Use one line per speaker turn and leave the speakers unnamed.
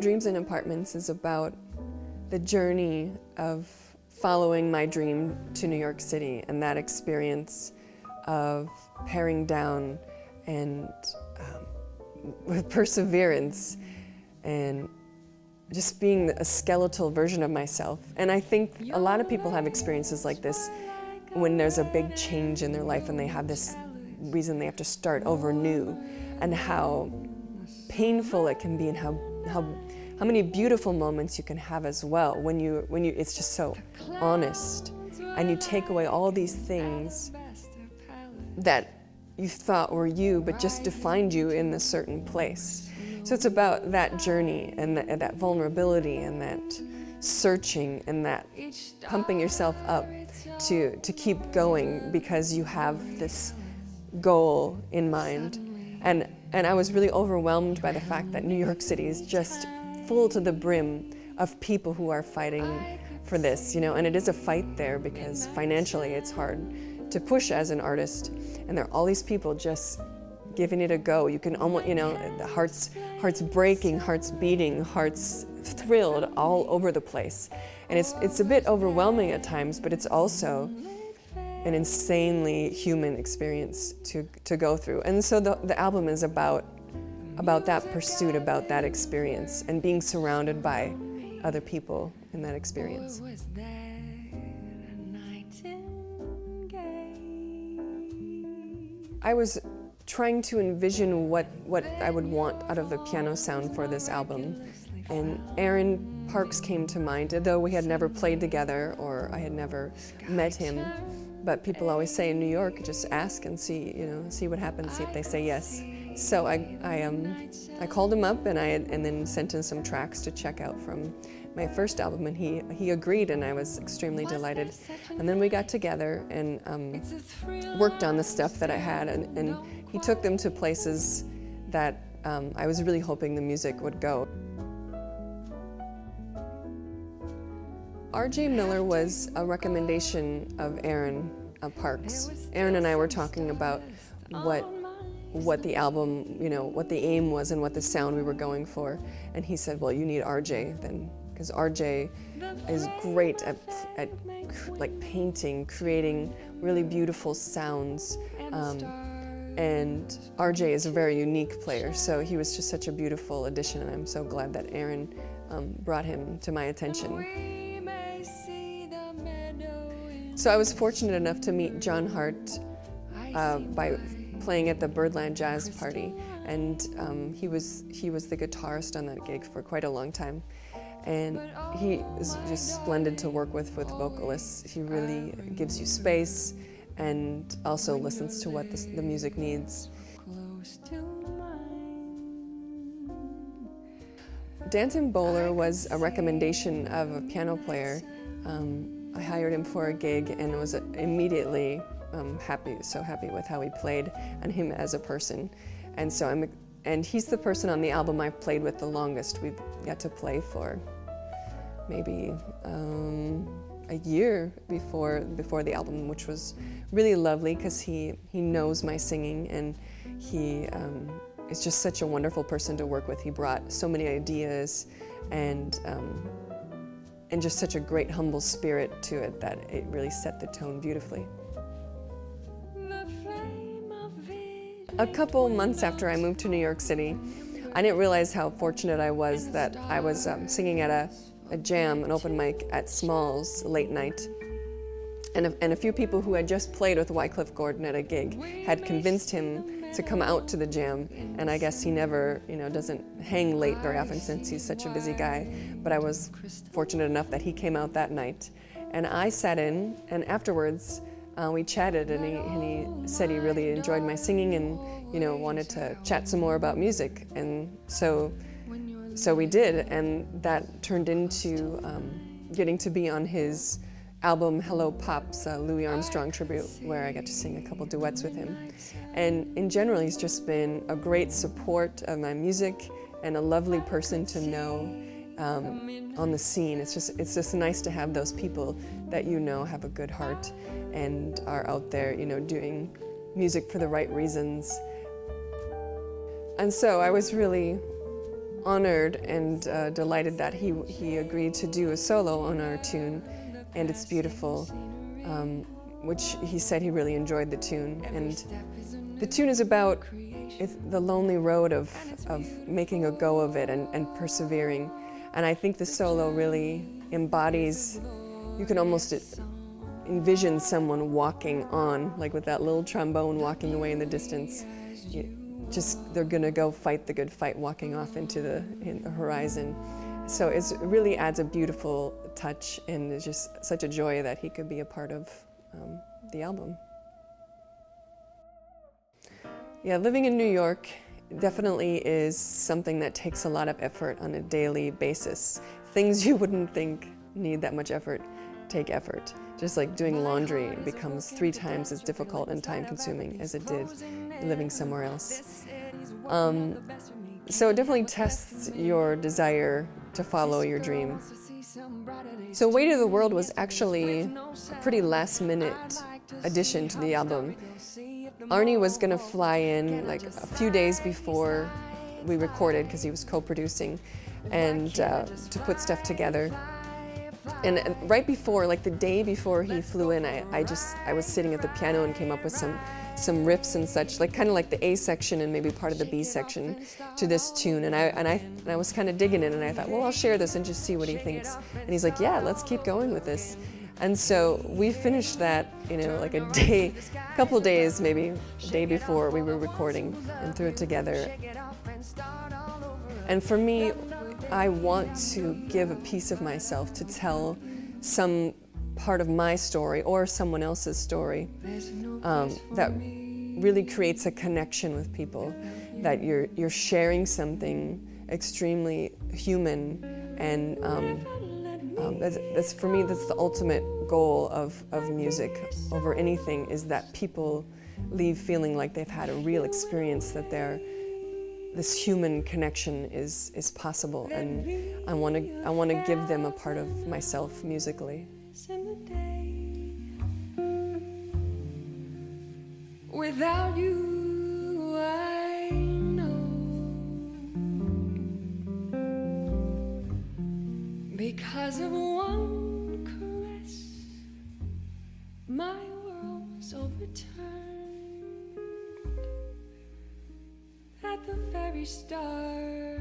Dreams in Apartments is about the journey of following my dream to New York City and that experience of paring down and with perseverance and just being a skeletal version of myself. And I think a lot of people have experiences like this when there's a big change in their life and they have this reason they have to start over new, and how painful it can be, and how many beautiful moments you can have as well when you it's just so honest, and you take away all these things that you thought were you but just defined you in a certain place. So it's about that journey and that vulnerability and that searching and that pumping yourself up to keep going because you have this goal in mind. And I was really overwhelmed by the fact that New York City is just full to the brim of people who are fighting for this, and it is a fight there because financially it's hard to push as an artist, and there are all these people just giving it a go. You can almost, the hearts breaking, hearts beating, hearts thrilled all over the place. And it's a bit overwhelming at times, but it's also an insanely human experience to go through. And so the album is about that pursuit, about that experience, and being surrounded by other people in that experience. I was trying to envision what I would want out of the piano sound for this album, and Aaron Parks came to mind, though we had never played together or I had never met him. But people always say in New York, just ask and see what happens, see if they say yes. So I called him up and then sent in some tracks to check out from my first album, and he agreed, and I was extremely delighted. And then we got together and worked on the stuff that I had, and he took them to places that I was really hoping the music would go. R.J. Miller was a recommendation of Aaron Parks. Aaron and I were talking about what the album, what the aim was and what the sound we were going for. And he said, well, you need R.J. then, because R.J. is great at like painting, creating really beautiful sounds. And R.J. is a very unique player, so he was just such a beautiful addition, and I'm so glad that Aaron brought him to my attention. So I was fortunate enough to meet John Hart by playing at the Birdland Jazz Party, and he was the guitarist on that gig for quite a long time, and he is just splendid to work with vocalists. He really gives you space and also listens to what the music needs. Danton Boller was a recommendation of a piano player. I hired him for a gig and was immediately so happy with how he played and him as a person. And he's the person on the album I've played with the longest. We've got to play for maybe a year before the album, which was really lovely because he knows my singing, and he is just such a wonderful person to work with. He brought so many ideas and just such a great humble spirit to it that it really set the tone beautifully. A couple months after I moved to New York City, I didn't realize how fortunate I was that I was singing at a jam, an open mic at Smalls late night. And a few people who had just played with Wycliffe Gordon at a gig had convinced him to come out to the jam, and I guess he never, doesn't hang late very often since he's such a busy guy, but I was fortunate enough that he came out that night. And I sat in, and afterwards we chatted, and he said he really enjoyed my singing and, wanted to chat some more about music. And so we did, and that turned into getting to be on his album Hello Pops, Louis Armstrong tribute, where I got to sing a couple duets with him. And in general, he's just been a great support of my music and a lovely person to know. on the scene. It's just nice to have those people that you know have a good heart and are out there, you know, doing music for the right reasons. And so I was really honored and delighted that he agreed to do a solo on our tune, And It's Beautiful, which he said he really enjoyed the tune. And the tune is about the lonely road of making a go of it and persevering. And I think the solo really embodies, you can almost envision someone walking on, like with that little trombone walking away in the distance. They're gonna go fight the good fight, walking off into the horizon. So it really adds a beautiful touch, and it's just such a joy that he could be a part of the album. Yeah, living in New York definitely is something that takes a lot of effort on a daily basis. Things you wouldn't think need that much effort take effort. Just like doing laundry becomes 3 times as difficult and time-consuming as it did living somewhere else. So it definitely tests your desire to follow your dream. So Weight of the World was actually a pretty last-minute addition to the album. Arne was going to fly in like a few days before we recorded, because he was co-producing, and to put stuff together. And right before, like the day before he flew in, I was sitting at the piano and came up with some riffs and such, like kind of like the A section and maybe part of the B section to this tune. And I was kind of digging it, and I thought, well, I'll share this and just see what he thinks. And he's like, yeah, let's keep going with this. And so we finished that, you know, like a couple days, maybe a day before we were recording, and threw it together. And for me, I want to give a piece of myself to tell some part of my story or someone else's story that really creates a connection with people, that you're sharing something extremely human, and that's for me, that's the ultimate goal of music over anything, is that people leave feeling like they've had a real experience, that this human connection is possible, and I want to give them a part of myself musically. Without you, I know, because of one caress, my world's overturned. At the very start